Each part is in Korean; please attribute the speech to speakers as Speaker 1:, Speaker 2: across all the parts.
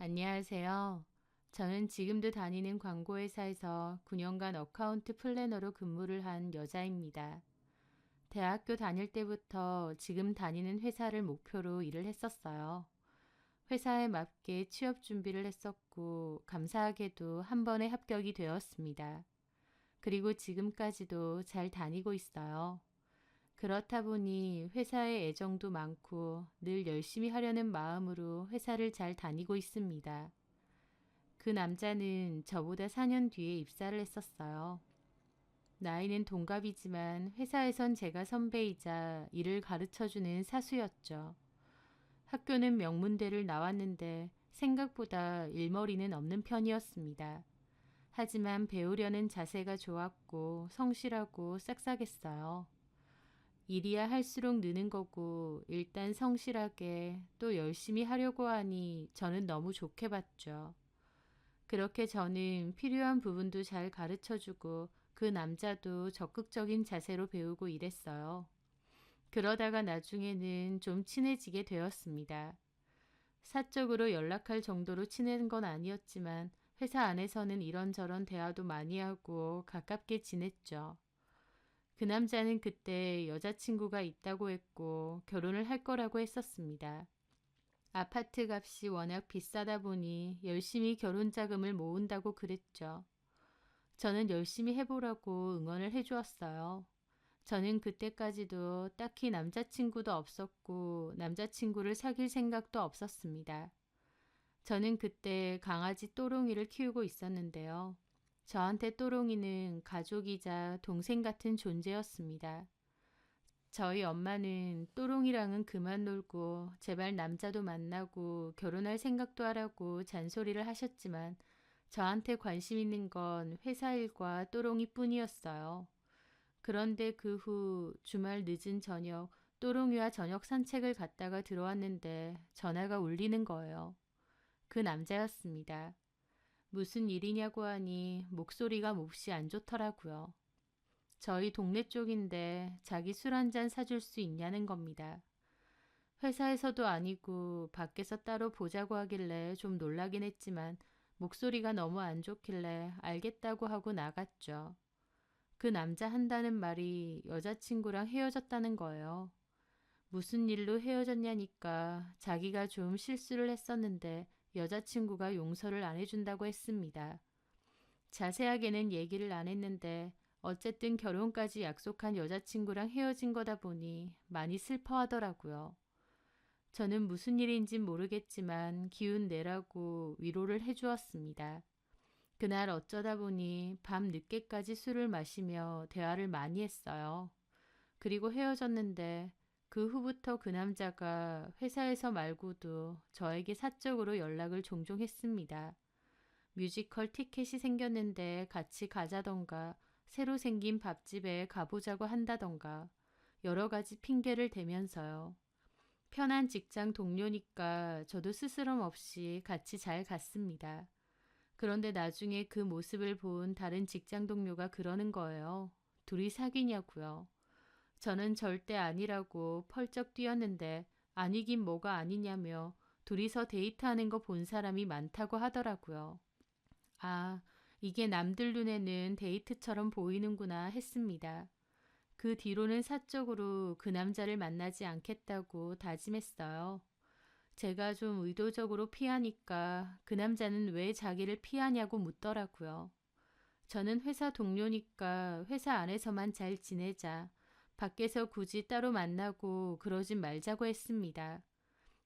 Speaker 1: 안녕하세요. 저는 지금도 다니는 광고회사에서 9년간 어카운트 플래너로 근무를 한 여자입니다. 대학교 다닐 때부터 지금 다니는 회사를 목표로 일을 했었어요. 회사에 맞게 취업 준비를 했었고, 감사하게도 한 번에 합격이 되었습니다. 그리고 지금까지도 잘 다니고 있어요. 그렇다 보니 회사에 애정도 많고 늘 열심히 하려는 마음으로 회사를 잘 다니고 있습니다. 그 남자는 저보다 4년 뒤에 입사를 했었어요. 나이는 동갑이지만 회사에선 제가 선배이자 일을 가르쳐주는 사수였죠. 학교는 명문대를 나왔는데 생각보다 일머리는 없는 편이었습니다. 하지만 배우려는 자세가 좋았고 성실하고 싹싹했어요. 일이야 할수록 느는 거고 일단 성실하게 또 열심히 하려고 하니 저는 너무 좋게 봤죠. 그렇게 저는 필요한 부분도 잘 가르쳐주고 그 남자도 적극적인 자세로 배우고 이랬어요. 그러다가 나중에는 좀 친해지게 되었습니다. 사적으로 연락할 정도로 친한 건 아니었지만 회사 안에서는 이런저런 대화도 많이 하고 가깝게 지냈죠. 그 남자는 그때 여자친구가 있다고 했고 결혼을 할 거라고 했었습니다. 아파트 값이 워낙 비싸다 보니 열심히 결혼 자금을 모은다고 그랬죠. 저는 열심히 해보라고 응원을 해주었어요. 저는 그때까지도 딱히 남자친구도 없었고 남자친구를 사귈 생각도 없었습니다. 저는 그때 강아지 또롱이를 키우고 있었는데요. 저한테 또롱이는 가족이자 동생 같은 존재였습니다. 저희 엄마는 또롱이랑은 그만 놀고 제발 남자도 만나고 결혼할 생각도 하라고 잔소리를 하셨지만 저한테 관심 있는 건 회사 일과 또롱이 뿐이었어요. 그런데 그 후 주말 늦은 저녁 또롱이와 저녁 산책을 갔다가 들어왔는데 전화가 울리는 거예요. 그 남자였습니다. 무슨 일이냐고 하니 목소리가 몹시 안 좋더라고요. 저희 동네 쪽인데 자기 술 한 잔 사줄 수 있냐는 겁니다. 회사에서도 아니고 밖에서 따로 보자고 하길래 좀 놀라긴 했지만 목소리가 너무 안 좋길래 알겠다고 하고 나갔죠. 그 남자 한다는 말이 여자친구랑 헤어졌다는 거예요. 무슨 일로 헤어졌냐니까 자기가 좀 실수를 했었는데 여자친구가 용서를 안 해준다고 했습니다. 자세하게는 얘기를 안 했는데 어쨌든 결혼까지 약속한 여자친구랑 헤어진 거다 보니 많이 슬퍼하더라고요. 저는 무슨 일인진 모르겠지만 기운 내라고 위로를 해주었습니다. 그날 어쩌다 보니 밤 늦게까지 술을 마시며 대화를 많이 했어요. 그리고 헤어졌는데 그 후부터 그 남자가 회사에서 말고도 저에게 사적으로 연락을 종종 했습니다. 뮤지컬 티켓이 생겼는데 같이 가자던가 새로 생긴 밥집에 가보자고 한다던가 여러 가지 핑계를 대면서요. 편한 직장 동료니까 저도 스스럼 없이 같이 잘 갔습니다. 그런데 나중에 그 모습을 본 다른 직장 동료가 그러는 거예요. 둘이 사귀냐고요. 저는 절대 아니라고 펄쩍 뛰었는데 아니긴 뭐가 아니냐며 둘이서 데이트하는 거 본 사람이 많다고 하더라고요. 아, 이게 남들 눈에는 데이트처럼 보이는구나 했습니다. 그 뒤로는 사적으로 그 남자를 만나지 않겠다고 다짐했어요. 제가 좀 의도적으로 피하니까 그 남자는 왜 자기를 피하냐고 묻더라고요. 저는 회사 동료니까 회사 안에서만 잘 지내자. 밖에서 굳이 따로 만나고 그러진 말자고 했습니다.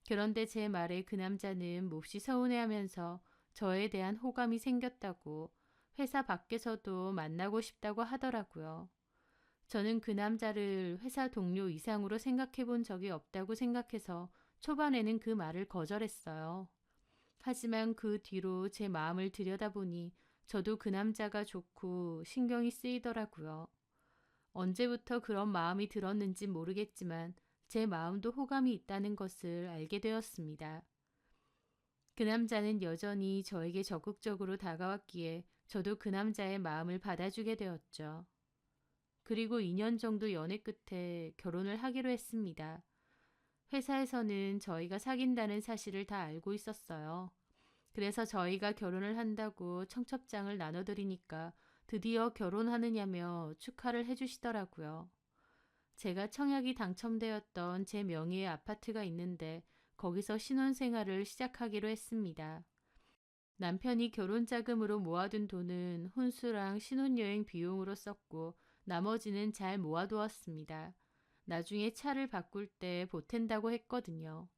Speaker 1: 그런데 제 말에 그 남자는 몹시 서운해하면서 저에 대한 호감이 생겼다고 회사 밖에서도 만나고 싶다고 하더라고요. 저는 그 남자를 회사 동료 이상으로 생각해 본 적이 없다고 생각해서 초반에는 그 말을 거절했어요. 하지만 그 뒤로 제 마음을 들여다보니 저도 그 남자가 좋고 신경이 쓰이더라고요. 언제부터 그런 마음이 들었는지 모르겠지만 제 마음도 호감이 있다는 것을 알게 되었습니다. 그 남자는 여전히 저에게 적극적으로 다가왔기에 저도 그 남자의 마음을 받아주게 되었죠. 그리고 2년 정도 연애 끝에 결혼을 하기로 했습니다. 회사에서는 저희가 사귄다는 사실을 다 알고 있었어요. 그래서 저희가 결혼을 한다고 청첩장을 나눠드리니까 드디어 결혼하느냐며 축하를 해주시더라고요. 제가 청약이 당첨되었던 제 명의의 아파트가 있는데 거기서 신혼생활을 시작하기로 했습니다. 남편이 결혼 자금으로 모아둔 돈은 혼수랑 신혼여행 비용으로 썼고 나머지는 잘 모아두었습니다. 나중에 차를 바꿀 때 보탠다고 했거든요.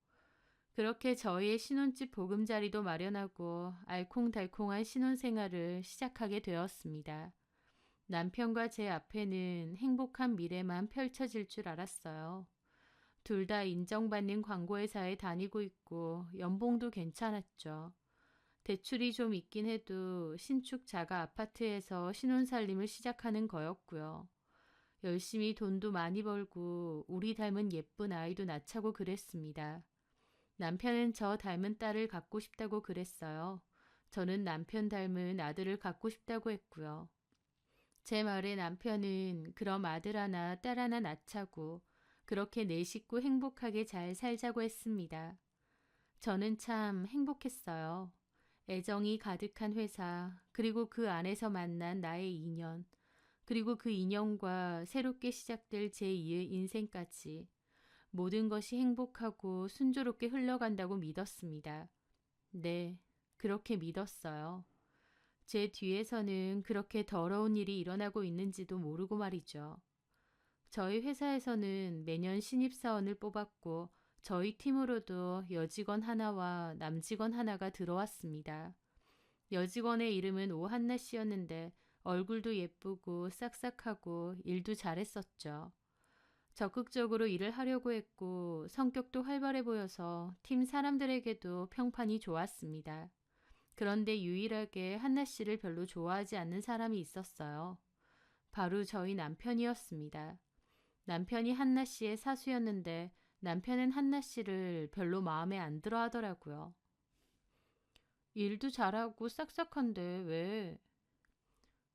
Speaker 1: 그렇게 저희의 신혼집 보금자리도 마련하고 알콩달콩한 신혼생활을 시작하게 되었습니다. 남편과 제 앞에는 행복한 미래만 펼쳐질 줄 알았어요. 둘 다 인정받는 광고회사에 다니고 있고 연봉도 괜찮았죠. 대출이 좀 있긴 해도 신축 자가 아파트에서 신혼살림을 시작하는 거였고요. 열심히 돈도 많이 벌고 우리 닮은 예쁜 아이도 낳자고 그랬습니다. 남편은 저 닮은 딸을 갖고 싶다고 그랬어요. 저는 남편 닮은 아들을 갖고 싶다고 했고요. 제 말에 남편은 그럼 아들 하나 딸 하나 낳자고 그렇게 네 식구 행복하게 잘 살자고 했습니다. 저는 참 행복했어요. 애정이 가득한 회사, 그리고 그 안에서 만난 나의 인연, 그리고 그 인연과 새롭게 시작될 제2의 인생까지 모든 것이 행복하고 순조롭게 흘러간다고 믿었습니다. 네, 그렇게 믿었어요. 제 뒤에서는 그렇게 더러운 일이 일어나고 있는지도 모르고 말이죠. 저희 회사에서는 매년 신입사원을 뽑았고 저희 팀으로도 여직원 하나와 남직원 하나가 들어왔습니다. 여직원의 이름은 오한나 씨였는데 얼굴도 예쁘고 싹싹하고 일도 잘했었죠. 적극적으로 일을 하려고 했고 성격도 활발해 보여서 팀 사람들에게도 평판이 좋았습니다. 그런데 유일하게 한나 씨를 별로 좋아하지 않는 사람이 있었어요. 바로 저희 남편이었습니다. 남편이 한나 씨의 사수였는데 남편은 한나 씨를 별로 마음에 안 들어 하더라고요. 일도 잘하고 싹싹한데 왜?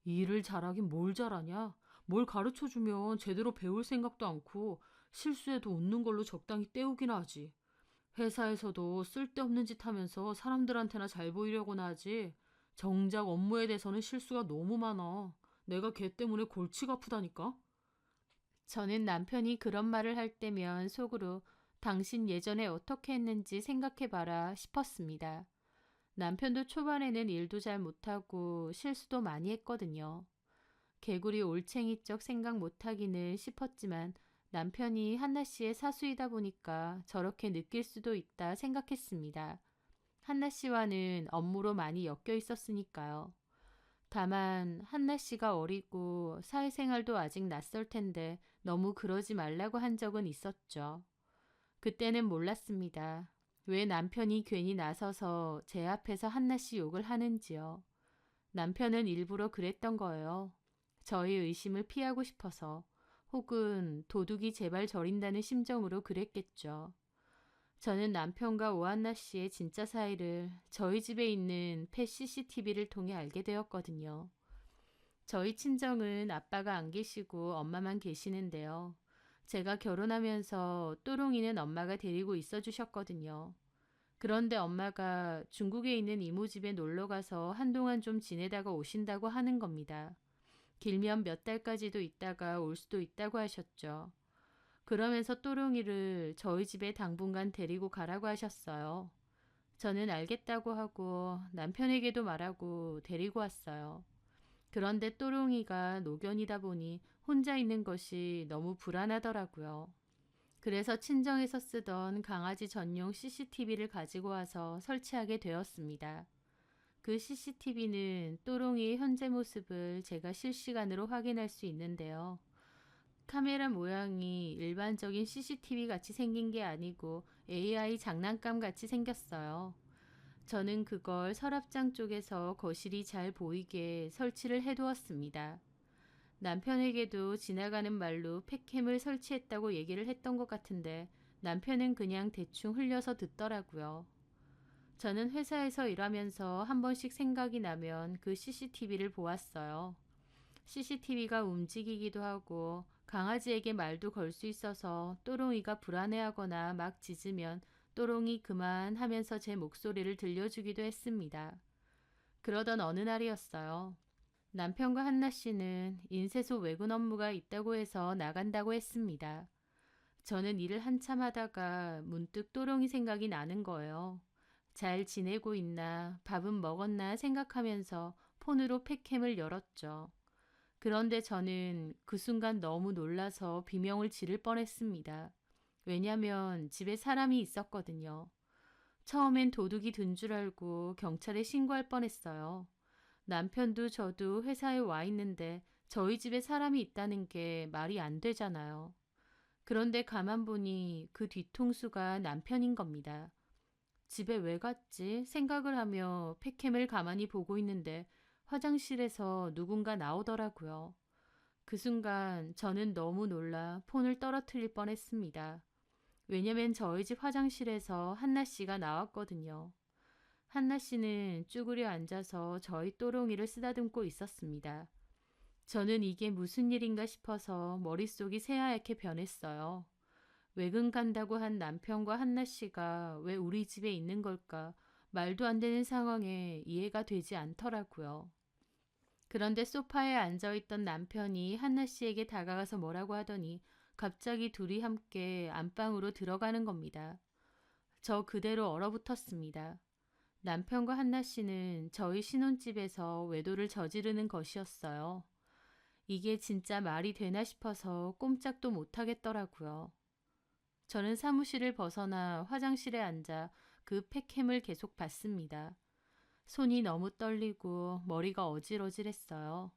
Speaker 1: 일을 잘하긴 뭘 잘하냐? 뭘 가르쳐주면 제대로 배울 생각도 않고 실수해도 웃는 걸로 적당히 때우긴 하지. 회사에서도 쓸데없는 짓 하면서 사람들한테나 잘 보이려고나 하지. 정작 업무에 대해서는 실수가 너무 많아. 내가 걔 때문에 골치가 아프다니까? 저는 남편이 그런 말을 할 때면 속으로 당신 예전에 어떻게 했는지 생각해봐라 싶었습니다. 남편도 초반에는 일도 잘 못하고 실수도 많이 했거든요. 개구리 올챙이적 생각 못하기는 싶었지만 남편이 한나 씨의 사수이다 보니까 저렇게 느낄 수도 있다 생각했습니다. 한나 씨와는 업무로 많이 엮여 있었으니까요. 다만 한나 씨가 어리고 사회생활도 아직 낯설 텐데 너무 그러지 말라고 한 적은 있었죠. 그때는 몰랐습니다. 왜 남편이 괜히 나서서 제 앞에서 한나 씨 욕을 하는지요. 남편은 일부러 그랬던 거예요. 저의 의심을 피하고 싶어서 혹은 도둑이 제발 저린다는 심정으로 그랬겠죠. 저는 남편과 오한나 씨의 진짜 사이를 저희 집에 있는 펫 CCTV를 통해 알게 되었거든요. 저희 친정은 아빠가 안 계시고 엄마만 계시는데요. 제가 결혼하면서 또롱이는 엄마가 데리고 있어 주셨거든요. 그런데 엄마가 중국에 있는 이모 집에 놀러 가서 한동안 좀 지내다가 오신다고 하는 겁니다. 길면 몇 달까지도 있다가 올 수도 있다고 하셨죠. 그러면서 또롱이를 저희 집에 당분간 데리고 가라고 하셨어요. 저는 알겠다고 하고 남편에게도 말하고 데리고 왔어요. 그런데 또롱이가 노견이다 보니 혼자 있는 것이 너무 불안하더라고요. 그래서 친정에서 쓰던 강아지 전용 CCTV를 가지고 와서 설치하게 되었습니다. 그 CCTV는 또롱이의 현재 모습을 제가 실시간으로 확인할 수 있는데요. 카메라 모양이 일반적인 CCTV 같이 생긴 게 아니고 AI 장난감 같이 생겼어요. 저는 그걸 서랍장 쪽에서 거실이 잘 보이게 설치를 해두었습니다. 남편에게도 지나가는 말로 팩캠을 설치했다고 얘기를 했던 것 같은데 남편은 그냥 대충 흘려서 듣더라고요. 저는 회사에서 일하면서 한 번씩 생각이 나면 그 CCTV를 보았어요. CCTV가 움직이기도 하고 강아지에게 말도 걸 수 있어서 또롱이가 불안해하거나 막 짖으면 또롱이 그만 하면서 제 목소리를 들려주기도 했습니다. 그러던 어느 날이었어요. 남편과 한나 씨는 인쇄소 외근 업무가 있다고 해서 나간다고 했습니다. 저는 일을 한참 하다가 문득 또롱이 생각이 나는 거예요. 잘 지내고 있나, 밥은 먹었나 생각하면서 폰으로 팩캠을 열었죠. 그런데 저는 그 순간 너무 놀라서 비명을 지를 뻔했습니다. 왜냐면 집에 사람이 있었거든요. 처음엔 도둑이 든 줄 알고 경찰에 신고할 뻔했어요. 남편도 저도 회사에 와 있는데 저희 집에 사람이 있다는 게 말이 안 되잖아요. 그런데 가만 보니 그 뒤통수가 남편인 겁니다. 집에 왜 갔지? 생각을 하며 팩캠을 가만히 보고 있는데 화장실에서 누군가 나오더라고요. 그 순간 저는 너무 놀라 폰을 떨어뜨릴 뻔했습니다. 왜냐면 저희 집 화장실에서 한나 씨가 나왔거든요. 한나 씨는 쭈그려 앉아서 저희 또롱이를 쓰다듬고 있었습니다. 저는 이게 무슨 일인가 싶어서 머릿속이 새하얗게 변했어요. 외근 간다고 한 남편과 한나 씨가 왜 우리 집에 있는 걸까? 말도 안 되는 상황에 이해가 되지 않더라고요. 그런데 소파에 앉아있던 남편이 한나 씨에게 다가가서 뭐라고 하더니 갑자기 둘이 함께 안방으로 들어가는 겁니다. 저 그대로 얼어붙었습니다. 남편과 한나 씨는 저희 신혼집에서 외도를 저지르는 것이었어요. 이게 진짜 말이 되나 싶어서 꼼짝도 못하겠더라고요. 저는 사무실을 벗어나 화장실에 앉아 그 팩캠을 계속 봤습니다. 손이 너무 떨리고 머리가 어질어질했어요.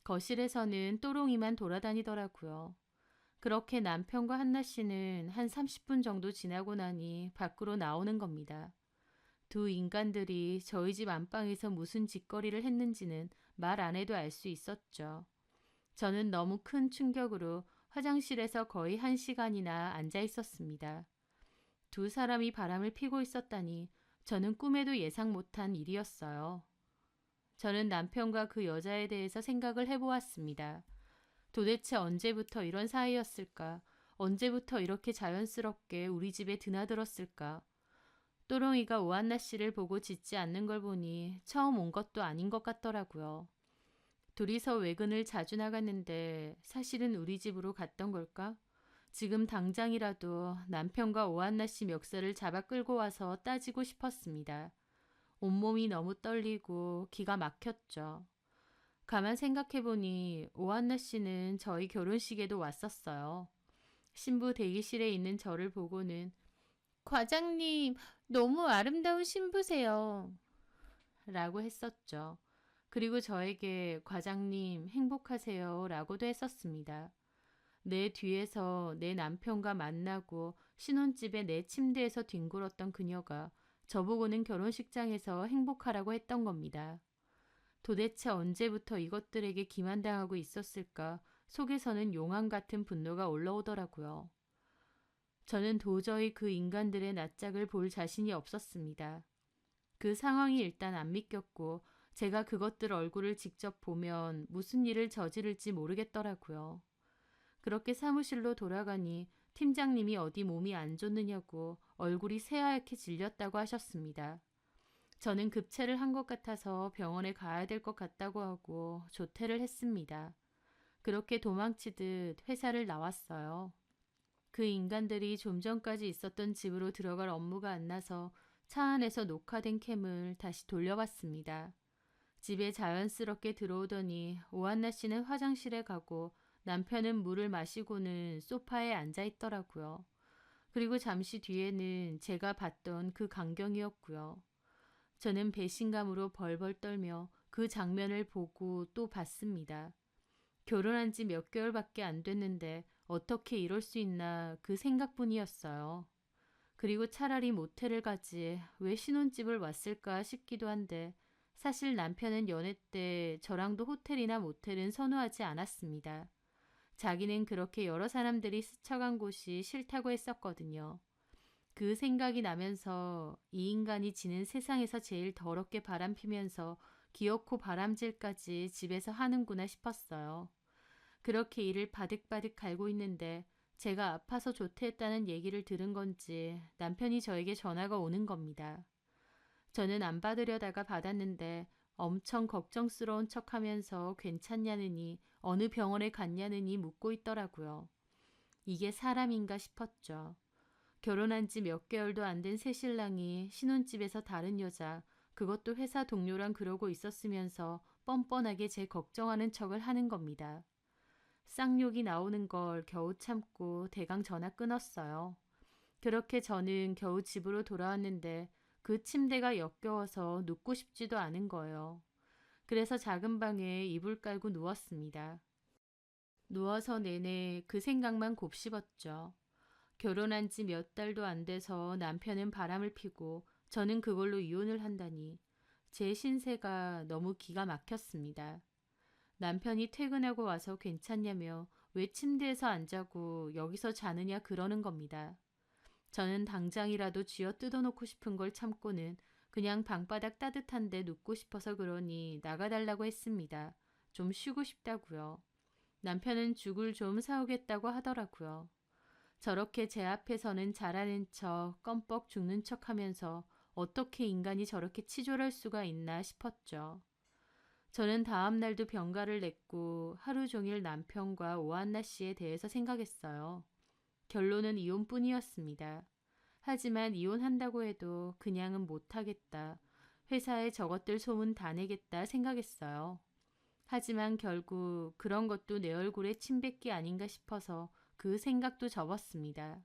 Speaker 1: 거실에서는 또롱이만 돌아다니더라고요. 그렇게 남편과 한나 씨는 한 30분 정도 지나고 나니 밖으로 나오는 겁니다. 두 인간들이 저희 집 안방에서 무슨 짓거리를 했는지는 말 안 해도 알 수 있었죠. 저는 너무 큰 충격으로 화장실에서 거의 1시간이나 앉아 있었습니다. 두 사람이 바람을 피고 있었다니 저는 꿈에도 예상 못한 일이었어요. 저는 남편과 그 여자에 대해서 생각을 해보았습니다. 도대체 언제부터 이런 사이였을까? 언제부터 이렇게 자연스럽게 우리 집에 드나들었을까? 또롱이가 오한나 씨를 보고 짖지 않는 걸 보니 처음 온 것도 아닌 것 같더라고요. 둘이서 외근을 자주 나갔는데 사실은 우리 집으로 갔던 걸까? 지금 당장이라도 남편과 오한나 씨 멱살을 잡아 끌고 와서 따지고 싶었습니다. 온몸이 너무 떨리고 기가 막혔죠. 가만 생각해보니 오한나 씨는 저희 결혼식에도 왔었어요. 신부 대기실에 있는 저를 보고는 과장님, 너무 아름다운 신부세요. 라고 했었죠. 그리고 저에게 과장님 행복하세요 라고도 했었습니다. 내 뒤에서 내 남편과 만나고 신혼집에 내 침대에서 뒹굴었던 그녀가 저보고는 결혼식장에서 행복하라고 했던 겁니다. 도대체 언제부터 이것들에게 기만당하고 있었을까 속에서는 용암 같은 분노가 올라오더라고요. 저는 도저히 그 인간들의 낯짝을 볼 자신이 없었습니다. 그 상황이 일단 안 믿겼고 제가 그것들 얼굴을 직접 보면 무슨 일을 저지를지 모르겠더라고요. 그렇게 사무실로 돌아가니 팀장님이 어디 몸이 안 좋느냐고 얼굴이 새하얗게 질렸다고 하셨습니다. 저는 급체를 한 것 같아서 병원에 가야 될 것 같다고 하고 조퇴를 했습니다. 그렇게 도망치듯 회사를 나왔어요. 그 인간들이 좀 전까지 있었던 집으로 들어갈 업무가 안 나서 차 안에서 녹화된 캠을 다시 돌려봤습니다. 집에 자연스럽게 들어오더니 오한나 씨는 화장실에 가고 남편은 물을 마시고는 소파에 앉아 있더라고요. 그리고 잠시 뒤에는 제가 봤던 그 광경이었고요. 저는 배신감으로 벌벌 떨며 그 장면을 보고 또 봤습니다. 결혼한 지 몇 개월밖에 안 됐는데 어떻게 이럴 수 있나 그 생각뿐이었어요. 그리고 차라리 모텔을 가지 왜 신혼집을 왔을까 싶기도 한데 사실 남편은 연애 때 저랑도 호텔이나 모텔은 선호하지 않았습니다. 자기는 그렇게 여러 사람들이 스쳐간 곳이 싫다고 했었거든요. 그 생각이 나면서 이 인간이 지는 세상에서 제일 더럽게 바람피면서 기어코 바람질까지 집에서 하는구나 싶었어요. 그렇게 이를 바득바득 갈고 있는데 제가 아파서 조퇴했다는 얘기를 들은 건지 남편이 저에게 전화가 오는 겁니다. 저는 안 받으려다가 받았는데 엄청 걱정스러운 척하면서 괜찮냐느니 어느 병원에 갔냐느니 묻고 있더라고요. 이게 사람인가 싶었죠. 결혼한 지 몇 개월도 안 된 새신랑이 신혼집에서 다른 여자, 그것도 회사 동료랑 그러고 있었으면서 뻔뻔하게 제 걱정하는 척을 하는 겁니다. 쌍욕이 나오는 걸 겨우 참고 대강 전화 끊었어요. 그렇게 저는 겨우 집으로 돌아왔는데 그 침대가 역겨워서 눕고 싶지도 않은 거예요. 그래서 작은 방에 이불 깔고 누웠습니다. 누워서 내내 그 생각만 곱씹었죠. 결혼한 지 몇 달도 안 돼서 남편은 바람을 피고 저는 그걸로 이혼을 한다니 제 신세가 너무 기가 막혔습니다. 남편이 퇴근하고 와서 괜찮냐며 왜 침대에서 안 자고 여기서 자느냐 그러는 겁니다. 저는 당장이라도 쥐어 뜯어놓고 싶은 걸 참고는 그냥 방바닥 따뜻한데 눕고 싶어서 그러니 나가달라고 했습니다. 좀 쉬고 싶다고요. 남편은 죽을 좀 사오겠다고 하더라고요. 저렇게 제 앞에서는 잘하는 척 껌뻑 죽는 척 하면서 어떻게 인간이 저렇게 치졸할 수가 있나 싶었죠. 저는 다음 날도 병가를 냈고 하루 종일 남편과 오한나 씨에 대해서 생각했어요. 결론은 이혼뿐이었습니다. 하지만 이혼한다고 해도 그냥은 못하겠다. 회사에 저것들 소문 다 내겠다 생각했어요. 하지만 결국 그런 것도 내 얼굴에 침뱉기 아닌가 싶어서 그 생각도 접었습니다.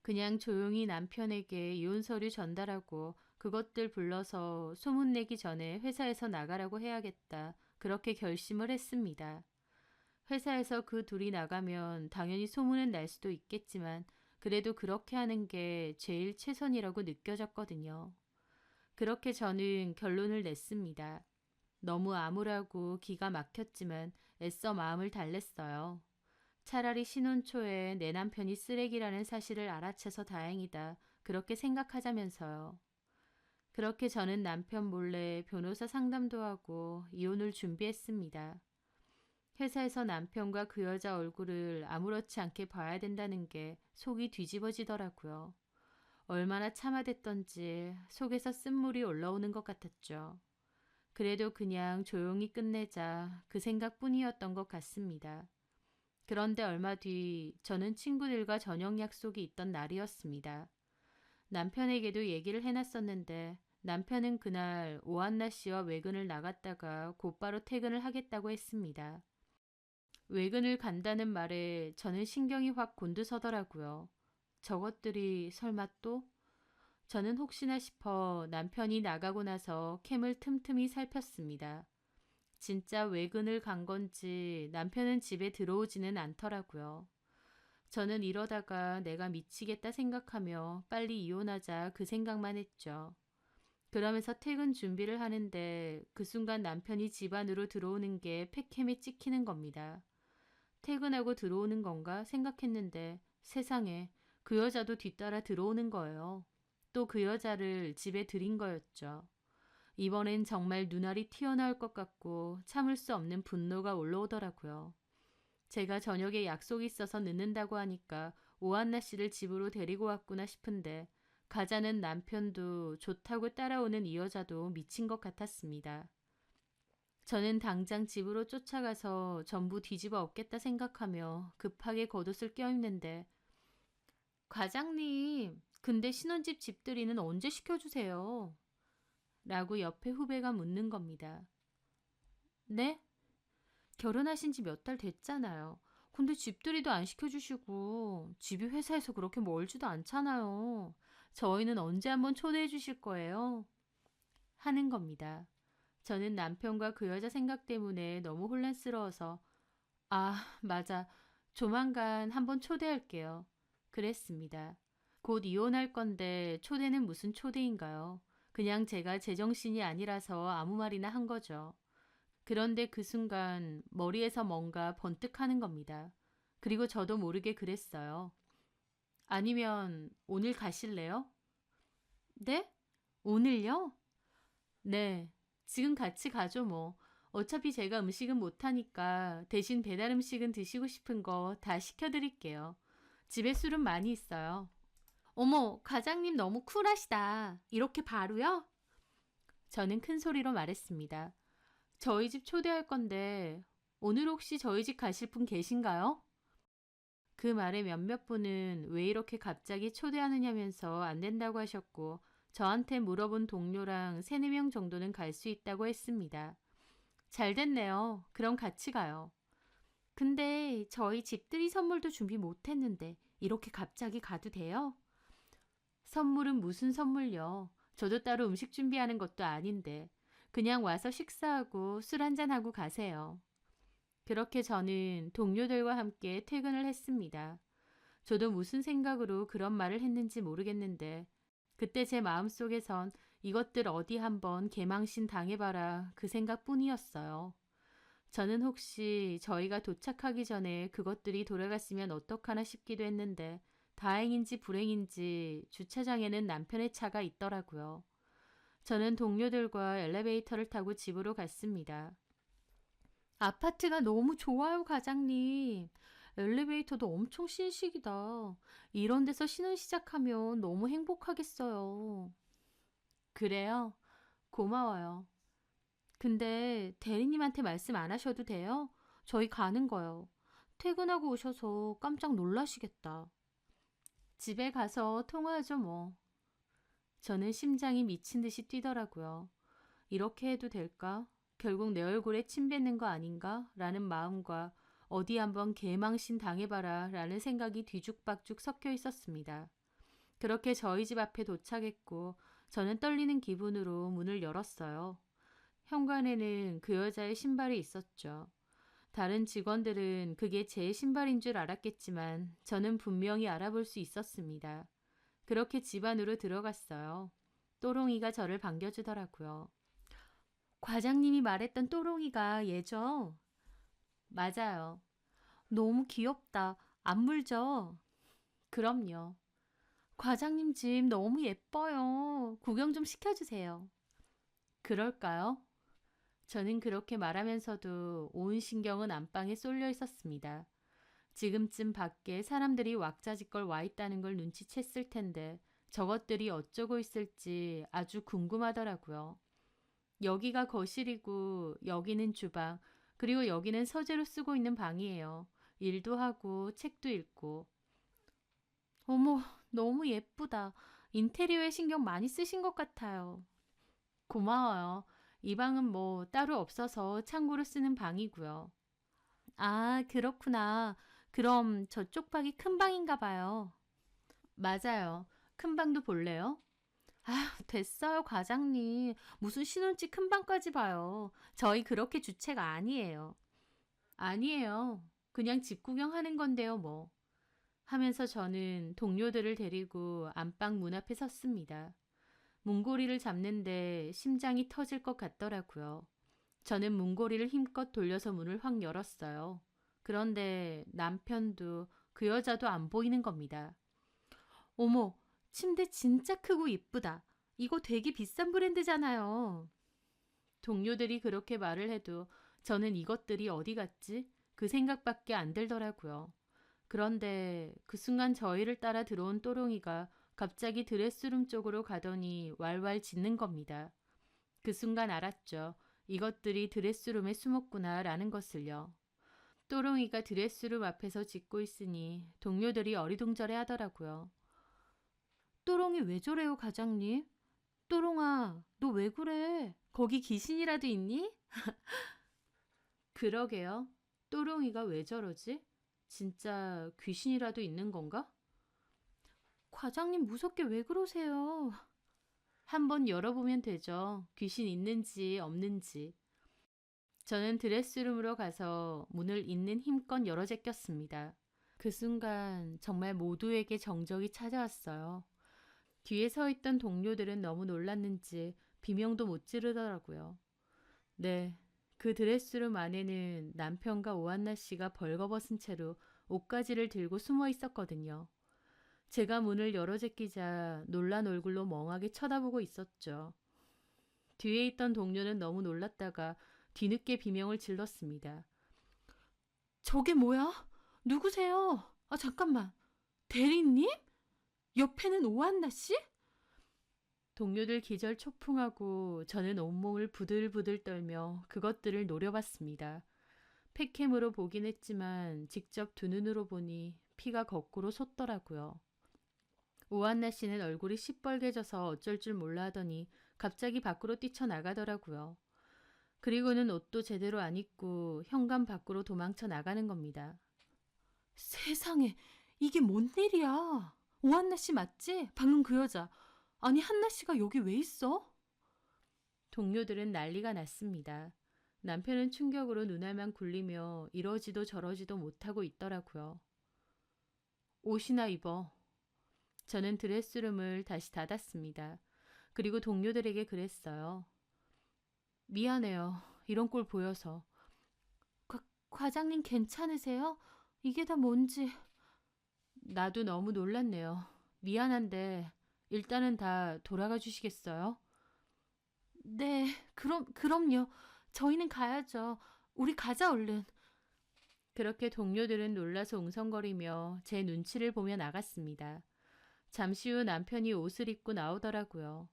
Speaker 1: 그냥 조용히 남편에게 이혼 서류 전달하고 그것들 불러서 소문내기 전에 회사에서 나가라고 해야겠다. 그렇게 결심을 했습니다. 회사에서 그 둘이 나가면 당연히 소문은 날 수도 있겠지만 그래도 그렇게 하는 게 제일 최선이라고 느껴졌거든요. 그렇게 저는 결론을 냈습니다. 너무 암울하고 기가 막혔지만 애써 마음을 달랬어요. 차라리 신혼 초에 내 남편이 쓰레기라는 사실을 알아채서 다행이다. 그렇게 생각하자면서요. 그렇게 저는 남편 몰래 변호사 상담도 하고 이혼을 준비했습니다. 회사에서 남편과 그 여자 얼굴을 아무렇지 않게 봐야 된다는 게 속이 뒤집어지더라고요. 얼마나 참아댔던지 속에서 쓴물이 올라오는 것 같았죠. 그래도 그냥 조용히 끝내자 그 생각뿐이었던 것 같습니다. 그런데 얼마 뒤 저는 친구들과 저녁 약속이 있던 날이었습니다. 남편에게도 얘기를 해놨었는데 남편은 그날 오한나 씨와 외근을 나갔다가 곧바로 퇴근을 하겠다고 했습니다. 외근을 간다는 말에 저는 신경이 확 곤두서더라고요. 저것들이 설마 또? 저는 혹시나 싶어 남편이 나가고 나서 캠을 틈틈이 살폈습니다. 진짜 외근을 간 건지 남편은 집에 들어오지는 않더라고요. 저는 이러다가 내가 미치겠다 생각하며 빨리 이혼하자 그 생각만 했죠. 그러면서 퇴근 준비를 하는데 그 순간 남편이 집 안으로 들어오는 게 팩캠에 찍히는 겁니다. 퇴근하고 들어오는 건가 생각했는데 세상에 그 여자도 뒤따라 들어오는 거예요. 또 그 여자를 집에 들인 거였죠. 이번엔 정말 눈알이 튀어나올 것 같고 참을 수 없는 분노가 올라오더라고요. 제가 저녁에 약속이 있어서 늦는다고 하니까 오한나 씨를 집으로 데리고 왔구나 싶은데 가자는 남편도 좋다고 따라오는 이 여자도 미친 것 같았습니다. 저는 당장 집으로 쫓아가서 전부 뒤집어 엎겠다 생각하며 급하게 겉옷을 껴입는데 과장님, 근데 신혼집 집들이는 언제 시켜주세요? 라고 옆에 후배가 묻는 겁니다. 네? 결혼하신 지 몇 달 됐잖아요. 근데 집들이도 안 시켜주시고 집이 회사에서 그렇게 멀지도 않잖아요. 저희는 언제 한번 초대해 주실 거예요? 하는 겁니다. 저는 남편과 그 여자 생각 때문에 너무 혼란스러워서 맞아. 조만간 한번 초대할게요. 그랬습니다. 곧 이혼할 건데 초대는 무슨 초대인가요? 그냥 제가 제정신이 아니라서 아무 말이나 한 거죠. 그런데 그 순간 머리에서 뭔가 번뜩하는 겁니다. 그리고 저도 모르게 그랬어요. 아니면 오늘 가실래요? 네? 오늘요? 네. 지금 같이 가죠 뭐. 어차피 제가 음식은 못하니까 대신 배달 음식은 드시고 싶은 거 다 시켜드릴게요. 집에 술은 많이 있어요. 어머, 과장님 너무 쿨하시다. 이렇게 바로요? 저는 큰 소리로 말했습니다. 저희 집 초대할 건데 오늘 혹시 저희 집 가실 분 계신가요? 그 말에 몇몇 분은 왜 이렇게 갑자기 초대하느냐면서 안 된다고 하셨고 저한테 물어본 동료랑 3, 4명 정도는 갈 수 있다고 했습니다. 잘 됐네요. 그럼 같이 가요. 근데 저희 집들이 선물도 준비 못 했는데 이렇게 갑자기 가도 돼요? 선물은 무슨 선물요? 저도 따로 음식 준비하는 것도 아닌데 그냥 와서 식사하고 술 한잔하고 가세요. 그렇게 저는 동료들과 함께 퇴근을 했습니다. 저도 무슨 생각으로 그런 말을 했는지 모르겠는데 그때 제 마음속에선 이것들 어디 한번 개망신 당해봐라 그 생각뿐이었어요. 저는 혹시 저희가 도착하기 전에 그것들이 돌아갔으면 어떡하나 싶기도 했는데 다행인지 불행인지 주차장에는 남편의 차가 있더라고요. 저는 동료들과 엘리베이터를 타고 집으로 갔습니다. 아파트가 너무 좋아요, 과장님. 엘리베이터도 엄청 신식이다. 이런 데서 신혼 시작하면 너무 행복하겠어요. 그래요? 고마워요. 근데 대리님한테 말씀 안 하셔도 돼요? 저희 가는 거요. 퇴근하고 오셔서 깜짝 놀라시겠다. 집에 가서 통화하죠 뭐. 저는 심장이 미친 듯이 뛰더라고요. 이렇게 해도 될까? 결국 내 얼굴에 침 뱉는 거 아닌가? 라는 마음과 어디 한번 개망신 당해봐라 라는 생각이 뒤죽박죽 섞여 있었습니다. 그렇게 저희 집 앞에 도착했고 저는 떨리는 기분으로 문을 열었어요. 현관에는 그 여자의 신발이 있었죠. 다른 직원들은 그게 제 신발인 줄 알았겠지만 저는 분명히 알아볼 수 있었습니다. 그렇게 집 안으로 들어갔어요. 또롱이가 저를 반겨주더라고요. 과장님이 말했던 또롱이가 얘죠? 맞아요. 너무 귀엽다. 안 물죠? 그럼요. 과장님 집 너무 예뻐요. 구경 좀 시켜주세요. 그럴까요? 저는 그렇게 말하면서도 온 신경은 안방에 쏠려 있었습니다. 지금쯤 밖에 사람들이 왁자지껄 와 있다는 걸 눈치챘을 텐데 저것들이 어쩌고 있을지 아주 궁금하더라고요. 여기가 거실이고 여기는 주방, 그리고 여기는 서재로 쓰고 있는 방이에요. 일도 하고 책도 읽고. 어머, 너무 예쁘다. 인테리어에 신경 많이 쓰신 것 같아요. 고마워요. 이 방은 뭐 따로 없어서 창고로 쓰는 방이고요. 아, 그렇구나. 그럼 저쪽 방이 큰 방인가 봐요. 맞아요. 큰 방도 볼래요? 아, 됐어요, 과장님. 무슨 신혼집 큰 방까지 봐요. 저희 그렇게 주체가 아니에요. 아니에요. 그냥 집 구경하는 건데요, 뭐. 하면서 저는 동료들을 데리고 안방 문 앞에 섰습니다. 문고리를 잡는데 심장이 터질 것 같더라고요. 저는 문고리를 힘껏 돌려서 문을 확 열었어요. 그런데 남편도 그 여자도 안 보이는 겁니다. 어머, 침대 진짜 크고 이쁘다. 이거 되게 비싼 브랜드잖아요. 동료들이 그렇게 말을 해도 저는 이것들이 어디 갔지? 그 생각밖에 안 들더라고요. 그런데 그 순간 저희를 따라 들어온 또롱이가 갑자기 드레스룸 쪽으로 가더니 왈왈 짖는 겁니다. 그 순간 알았죠. 이것들이 드레스룸에 숨었구나 라는 것을요. 또롱이가 드레스룸 앞에서 짖고 있으니 동료들이 어리둥절해 하더라고요. 또롱이 왜 저래요, 과장님? 또롱아, 너 왜 그래? 거기 귀신이라도 있니? 그러게요. 또롱이가 왜 저러지? 진짜 귀신이라도 있는 건가? 과장님 무섭게 왜 그러세요? 한번 열어보면 되죠. 귀신 있는지 없는지. 저는 드레스룸으로 가서 문을 있는 힘껏 열어 제꼈습니다. 그 순간 정말 모두에게 정적이 찾아왔어요. 뒤에 서 있던 동료들은 너무 놀랐는지 비명도 못 지르더라고요. 네, 그 드레스룸 안에는 남편과 오한나 씨가 벌거벗은 채로 옷가지를 들고 숨어 있었거든요. 제가 문을 열어 제끼자 놀란 얼굴로 멍하게 쳐다보고 있었죠. 뒤에 있던 동료는 너무 놀랐다가 뒤늦게 비명을 질렀습니다. 저게 뭐야? 누구세요? 아, 잠깐만. 대리님? 옆에는 오한나 씨? 동료들 기절 초풍하고 저는 온몸을 부들부들 떨며 그것들을 노려봤습니다. 팩캠으로 보긴 했지만 직접 두 눈으로 보니 피가 거꾸로 솟더라고요. 오한나 씨는 얼굴이 시뻘개져서 어쩔 줄 몰라 하더니 갑자기 밖으로 뛰쳐나가더라고요. 그리고는 옷도 제대로 안 입고 현관 밖으로 도망쳐 나가는 겁니다. 세상에, 이게 뭔 일이야? 오한나 씨 맞지? 방금 그 여자. 아니, 한나 씨가 여기 왜 있어? 동료들은 난리가 났습니다. 남편은 충격으로 눈알만 굴리며 이러지도 저러지도 못하고 있더라고요. 옷이나 입어. 저는 드레스룸을 다시 닫았습니다. 그리고 동료들에게 그랬어요. 미안해요. 이런 꼴 보여서. 과장님 괜찮으세요? 이게 다 뭔지. 나도 너무 놀랐네요. 미안한데 일단은 다 돌아가 주시겠어요? 네, 그럼요. 저희는 가야죠. 우리 가자, 얼른. 그렇게 동료들은 놀라서 웅성거리며 제 눈치를 보며 나갔습니다. 잠시 후 남편이 옷을 입고 나오더라고요.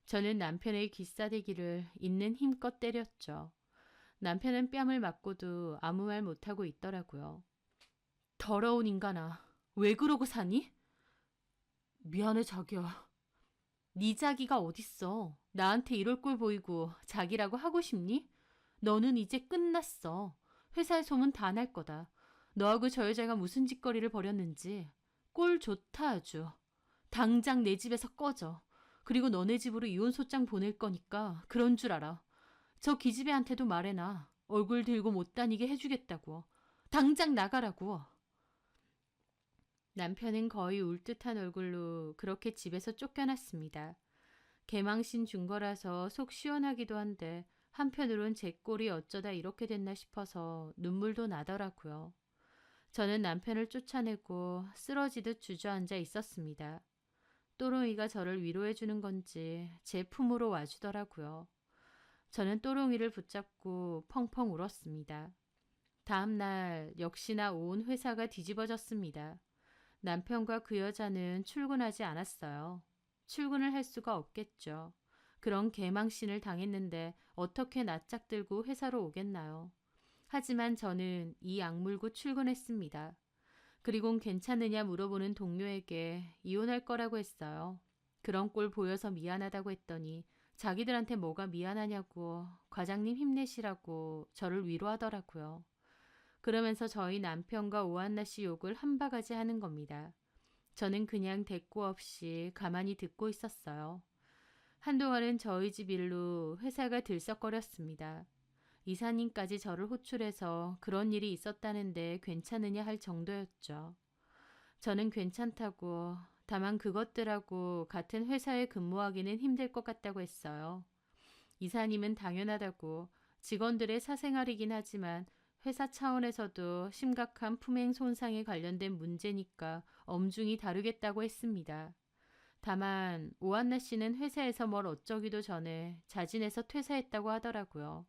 Speaker 1: 저는 남편의 귀싸대기를 있는 힘껏 때렸죠. 남편은 뺨을 맞고도 아무 말 못하고 있더라고요. 더러운 인간아, 왜 그러고 사니? 미안해, 자기야. 네 자기가 어딨어. 나한테 이럴 꼴 보이고 자기라고 하고 싶니? 너는 이제 끝났어. 회사의 소문 다 날 거다. 너하고 저 여자가 무슨 짓거리를 벌였는지. 꼴 좋다 아주. 당장 내 집에서 꺼져. 그리고 너네 집으로 이혼 소장 보낼 거니까 그런 줄 알아. 저 기집애한테도 말해놔. 얼굴 들고 못 다니게 해주겠다고. 당장 나가라고. 남편은 거의 울 듯한 얼굴로 그렇게 집에서 쫓겨났습니다. 개망신 준 거라서 속 시원하기도 한데 한편으론 제 꼴이 어쩌다 이렇게 됐나 싶어서 눈물도 나더라고요. 저는 남편을 쫓아내고 쓰러지듯 주저앉아 있었습니다. 또롱이가 저를 위로해주는 건지 제 품으로 와주더라고요. 저는 또롱이를 붙잡고 펑펑 울었습니다. 다음 날 역시나 온 회사가 뒤집어졌습니다. 남편과 그 여자는 출근하지 않았어요. 출근을 할 수가 없겠죠. 그런 개망신을 당했는데 어떻게 낯짝 들고 회사로 오겠나요? 하지만 저는 이 악물고 출근했습니다. 그리곤 괜찮느냐 물어보는 동료에게 이혼할 거라고 했어요. 그런 꼴 보여서 미안하다고 했더니 자기들한테 뭐가 미안하냐고 과장님 힘내시라고 저를 위로하더라고요. 그러면서 저희 남편과 오한나 씨 욕을 한 바가지 하는 겁니다. 저는 그냥 대꾸 없이 가만히 듣고 있었어요. 한동안은 저희 집 일로 회사가 들썩거렸습니다. 이사님까지 저를 호출해서 그런 일이 있었다는데 괜찮으냐 할 정도였죠. 저는 괜찮다고, 다만 그것들하고 같은 회사에 근무하기는 힘들 것 같다고 했어요. 이사님은 당연하다고, 직원들의 사생활이긴 하지만 회사 차원에서도 심각한 품행 손상에 관련된 문제니까 엄중히 다루겠다고 했습니다. 다만 오한나 씨는 회사에서 뭘 어쩌기도 전에 자진해서 퇴사했다고 하더라고요.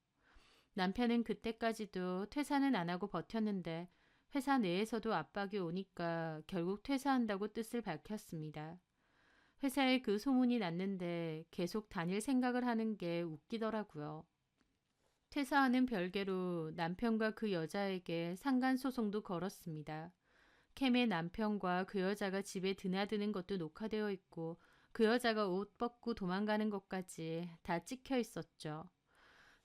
Speaker 1: 남편은 그때까지도 퇴사는 안 하고 버텼는데 회사 내에서도 압박이 오니까 결국 퇴사한다고 뜻을 밝혔습니다. 회사에 그 소문이 났는데 계속 다닐 생각을 하는 게 웃기더라고요. 퇴사하는 별개로 남편과 그 여자에게 상간소송도 걸었습니다. 캠의 남편과 그 여자가 집에 드나드는 것도 녹화되어 있고 그 여자가 옷 벗고 도망가는 것까지 다 찍혀 있었죠.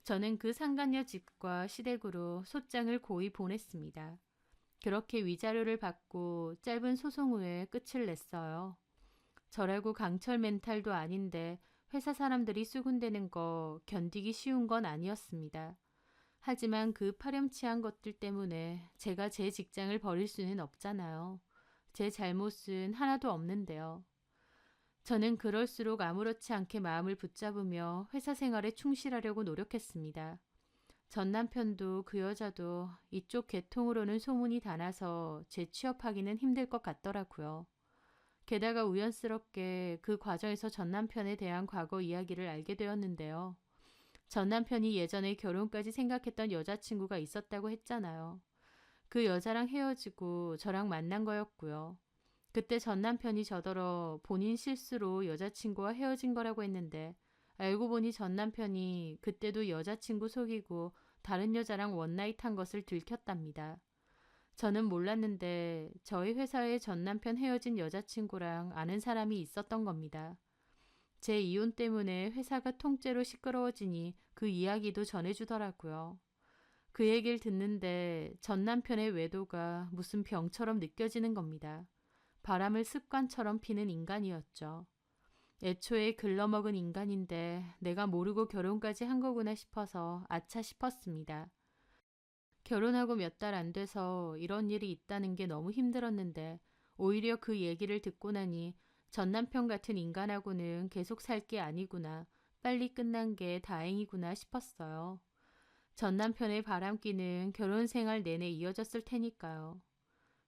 Speaker 1: 저는 그 상간녀 집과 시댁으로 소장을 고이 보냈습니다. 그렇게 위자료를 받고 짧은 소송 후에 끝을 냈어요. 저라고 강철 멘탈도 아닌데 회사 사람들이 수군대는 거 견디기 쉬운 건 아니었습니다. 하지만 그 파렴치한 것들 때문에 제가 제 직장을 버릴 수는 없잖아요. 제 잘못은 하나도 없는데요. 저는 그럴수록 아무렇지 않게 마음을 붙잡으며 회사 생활에 충실하려고 노력했습니다. 전 남편도 그 여자도 이쪽 계통으로는 소문이 다 나서 재취업하기는 힘들 것 같더라고요. 게다가 우연스럽게 그 과정에서 전 남편에 대한 과거 이야기를 알게 되었는데요. 전 남편이 예전에 결혼까지 생각했던 여자친구가 있었다고 했잖아요. 그 여자랑 헤어지고 저랑 만난 거였고요. 그때 전 남편이 저더러 본인 실수로 여자친구와 헤어진 거라고 했는데 알고 보니 전 남편이 그때도 여자친구 속이고 다른 여자랑 원나잇 한 것을 들켰답니다. 저는 몰랐는데 저희 회사의 전 남편 헤어진 여자친구랑 아는 사람이 있었던 겁니다. 제 이혼 때문에 회사가 통째로 시끄러워지니 그 이야기도 전해주더라고요. 그 얘기를 듣는데 전 남편의 외도가 무슨 병처럼 느껴지는 겁니다. 바람을 습관처럼 피는 인간이었죠. 애초에 글러먹은 인간인데 내가 모르고 결혼까지 한 거구나 싶어서 아차 싶었습니다. 결혼하고 몇 달 안 돼서 이런 일이 있다는 게 너무 힘들었는데 오히려 그 얘기를 듣고 나니 전 남편 같은 인간하고는 계속 살 게 아니구나. 빨리 끝난 게 다행이구나 싶었어요. 전 남편의 바람기는 결혼 생활 내내 이어졌을 테니까요.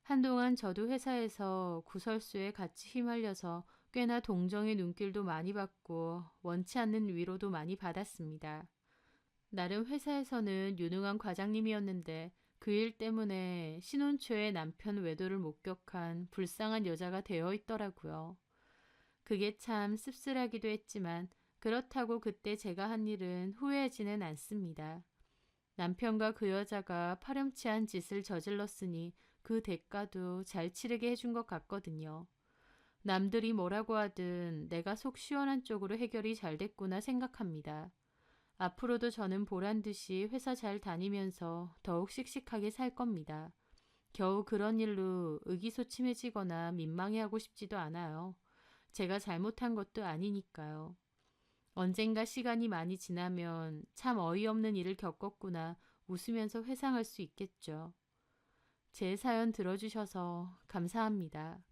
Speaker 1: 한동안 저도 회사에서 구설수에 같이 휘말려서 꽤나 동정의 눈길도 많이 받고 원치 않는 위로도 많이 받았습니다. 나름 회사에서는 유능한 과장님이었는데 그 일 때문에 신혼 초에 남편 외도를 목격한 불쌍한 여자가 되어 있더라고요. 그게 참 씁쓸하기도 했지만 그렇다고 그때 제가 한 일은 후회하지는 않습니다. 남편과 그 여자가 파렴치한 짓을 저질렀으니 그 대가도 잘 치르게 해준 것 같거든요. 남들이 뭐라고 하든 내가 속 시원한 쪽으로 해결이 잘 됐구나 생각합니다. 앞으로도 저는 보란 듯이 회사 잘 다니면서 더욱 씩씩하게 살 겁니다. 겨우 그런 일로 의기소침해지거나 민망해하고 싶지도 않아요. 제가 잘못한 것도 아니니까요. 언젠가 시간이 많이 지나면 참 어이없는 일을 겪었구나 웃으면서 회상할 수 있겠죠. 제 사연 들어주셔서 감사합니다.